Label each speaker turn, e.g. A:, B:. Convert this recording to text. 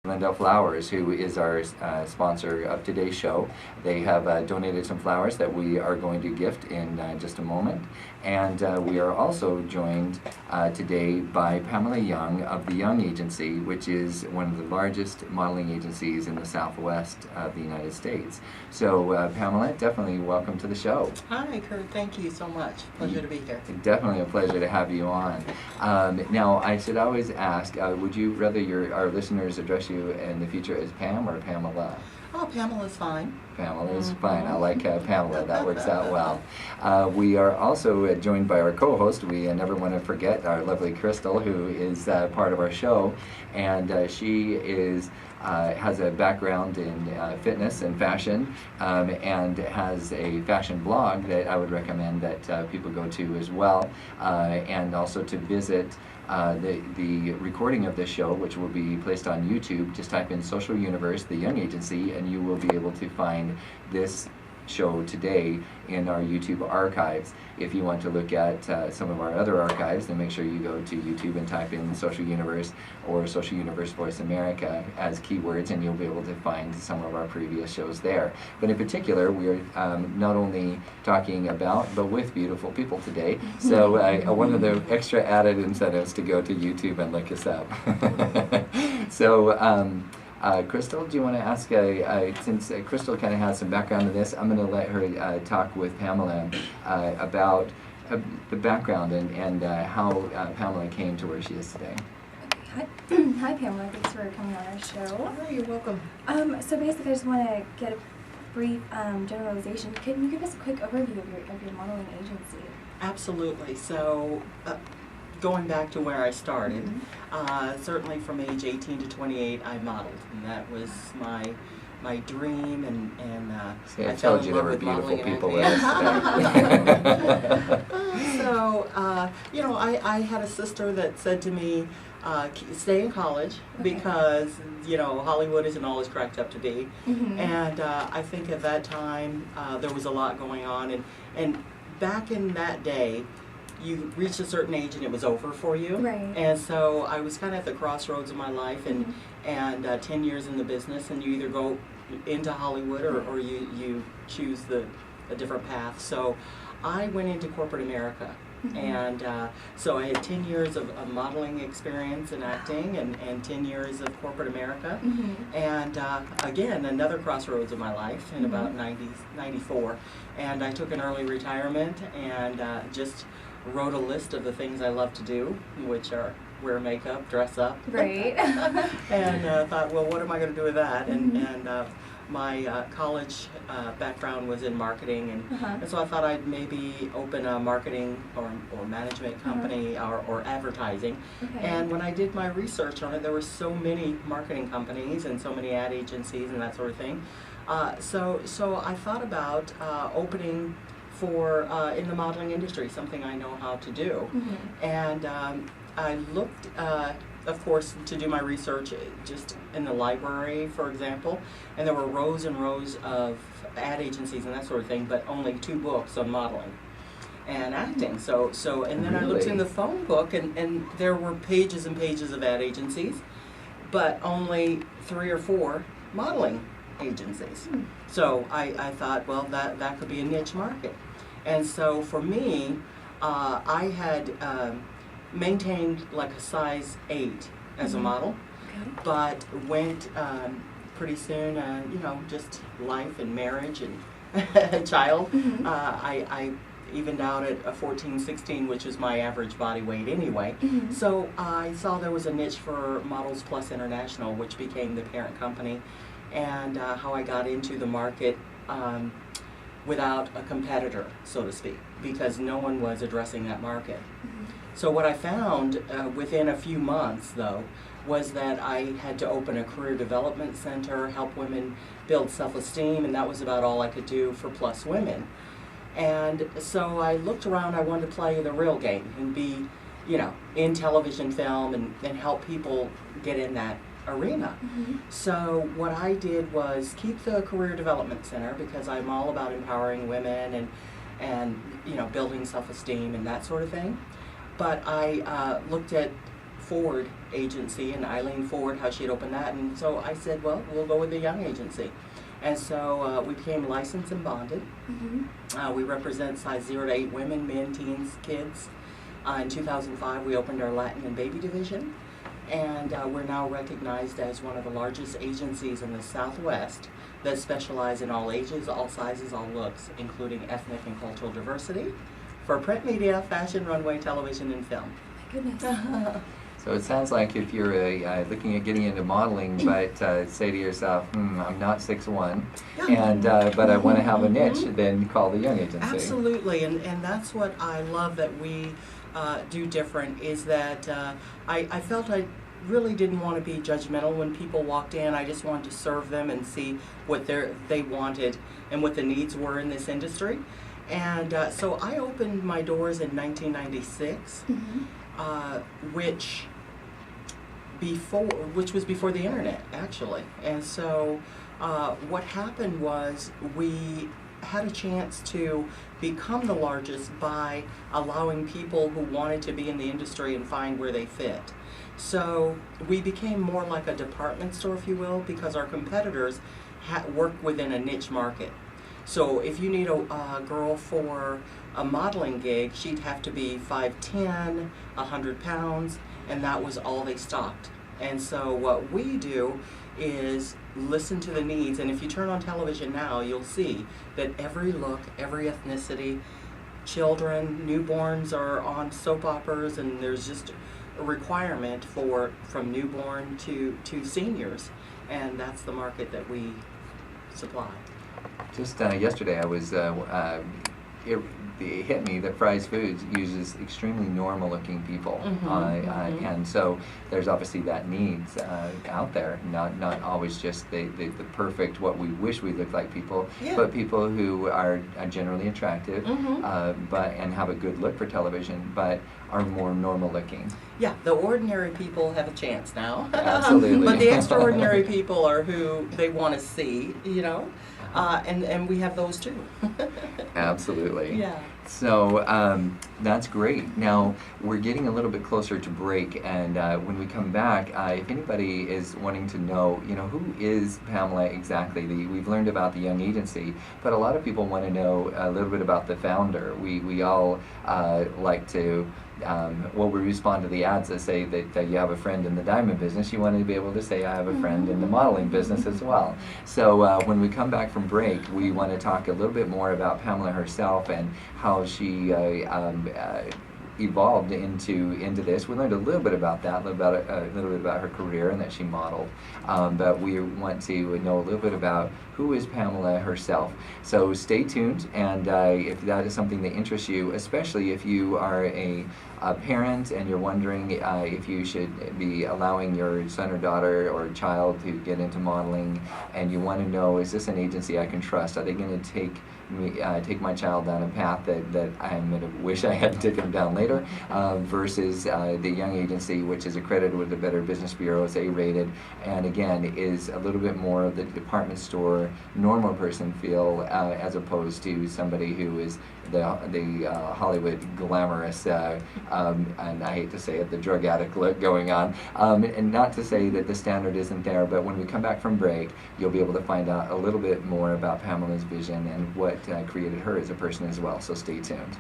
A: Lindell Flowers, who is our sponsor of today's show. They have donated some flowers that we are going to gift in just a moment. And we are also joined today by Pamela Young of the Young Agency, which is one of the largest modeling agencies in the Southwest of the United States. So Pamela, definitely welcome to the show.
B: Hi, Kurt. Thank you so much. Pleasure to be here.
A: Definitely a pleasure to have you on. Now, I should always ask, would you rather our listeners address you in the future as Pam or Pamela?
B: Oh, Pamela's fine.
A: Pamela's fine. I like Pamela. That works out well. We are also joined by our co-host. We never want to forget our lovely Crystal, who is part of our show, and she has a background in fitness and fashion, and has a fashion blog that I would recommend that people go to as well, and also to visit the recording of this show, which will be placed on YouTube. Just type in Social Universe, the Young Agency, and you will be able to find this show today in our YouTube archives. If you want to look at some of our other archives, then make sure you go to YouTube and type in Social Universe or Social Universe Voice America as keywords, and you'll be able to find some of our previous shows there. But in particular, we are not only talking about, but with beautiful people today. So one of the extra added incentives to go to YouTube and look us up. So, Crystal, do you want to ask, since Crystal kind of has some background in this, I'm going to let her talk with Pamela about the background and how Pamela came to where she is today.
C: Hi, hi Pamela, thanks for coming on our show.
B: Oh, you're welcome.
C: So basically I just want to get a brief generalization. Can you give us a quick overview of your modeling agency?
B: Absolutely. So, going back to where I started, certainly from age 18 to 28, I modeled, and that was my dream, and
A: See, I
B: fell
A: told
B: in
A: you
B: love
A: there were
B: with
A: beautiful
B: modeling
A: people
B: and
A: with us today.
B: So, I had a sister that said to me, stay in college, because, Hollywood isn't all it's cracked up to be. And I think at that time, there was a lot going on, and back in that day, you reached a certain age and it was over for you.
C: Right.
B: And so I was kind of at the crossroads of my life, and 10 years in the business, and you either go into Hollywood or you choose a different path. So I went into corporate America. And so I had 10 years of modeling experience and acting, and 10 years of corporate America. And again, another crossroads of my life in about 94. And I took an early retirement and just wrote a list of the things I love to do, which are wear makeup, dress up.
C: Right.
B: And thought, well, what am I going to do with that? And my college background was in marketing, and so I thought I'd maybe open a marketing or management company or advertising. And when I did my research on it, there were so many marketing companies and so many ad agencies and that sort of thing. So I thought about opening for in the modeling industry, something I know how to do. And I looked, of course, to do my research just in the library, for example, and there were rows and rows of ad agencies and that sort of thing, but only 2 books on modeling and acting. So and then I looked in the phone book, and there were pages and pages of ad agencies, but only 3 or 4 modeling agencies. So I thought, well, that could be a niche market. And so for me, I had maintained like a size 8 as a model, but went pretty soon, just life and marriage and a child. I evened out at a 14, 16, which is my average body weight anyway. So I saw there was a niche for Models Plus International, which became the parent company, and how I got into the market without a competitor, so to speak, because no one was addressing that market. So what I found within a few months, though, was that I had to open a career development center, help women build self-esteem, and that was about all I could do for Plus Women. And so I looked around, I wanted to play the real game and be, in television, film, and help people get in that arena. So what I did was keep the career development center, because I'm all about empowering women and building self-esteem and that sort of thing. But I looked at Ford agency, and Eileen Ford, how she had opened that. And so I said, well, we'll go with the Young agency. And so we became licensed and bonded. We represent size 0 to 8 women, men, teens, kids. In 2005, we opened our Latin and baby division. And we're now recognized as one of the largest agencies in the Southwest that specialize in all ages, all sizes, all looks, including ethnic and cultural diversity, for print media, fashion, runway, television, and film.
C: My goodness.
A: So it sounds like if you're looking at getting into modeling, but say to yourself, I'm not 6'1", and but I want to have a niche, then call the Young agency.
B: Absolutely, and that's what I love that we do different, is that I felt I really didn't want to be judgmental when people walked in. I just wanted to serve them and see what they wanted and what the needs were in this industry. And so I opened my doors in 1996, which was before the internet, actually. And so what happened was we had a chance to become the largest by allowing people who wanted to be in the industry and find where they fit. So we became more like a department store, if you will, because our competitors work within a niche market. So if you need a girl for a modeling gig, she'd have to be 5'10", 100 pounds, and that was all they stocked. And so what we do is listen to the needs, and if you turn on television now, you'll see that every look, every ethnicity, children, newborns are on soap operas, and there's just a requirement from newborn to seniors, and that's the market that we supply.
A: Just yesterday, I was it hit me that Fry's Foods uses extremely normal-looking people, and so there's obviously that needs out there. Not always just the perfect, what we wish we looked like people, but people who are generally attractive, and have a good look for television, but are more normal-looking.
B: Yeah, the ordinary people have a chance now.
A: Absolutely.
B: But the extraordinary people are who they want to see, you know. And we have those too.
A: Absolutely.
B: Yeah.
A: So that's great. Now we're getting a little bit closer to break, and when we come back, if anybody is wanting to know, who is Pamela exactly? We've learned about the Young agency, but a lot of people want to know a little bit about the founder. We all like to. We respond to the ads that say that you have a friend in the diamond business. You want to be able to say, I have a friend in the modeling business as well. So when we come back from break, we want to talk a little bit more about Pamela herself and how she evolved into this. We learned a little bit about that, a little bit about her career and that she modeled. But we want to know a little bit about who is Pamela herself. So stay tuned, and if that is something that interests you, especially if you are a parent and you're wondering if you should be allowing your son or daughter or child to get into modeling, and you want to know, is this an agency I can trust? Are they going to take my child down a path that I'm going to wish I had taken down later, versus the Young agency, which is accredited with the Better Business Bureau, it's A-rated, and again is a little bit more of the department store normal person feel, as opposed to somebody who is the Hollywood glamorous, and I hate to say it, the drug addict look going on. And not to say that the standard isn't there, but when we come back from break, you'll be able to find out a little bit more about Pamela's vision and what created her as a person as well. So stay tuned.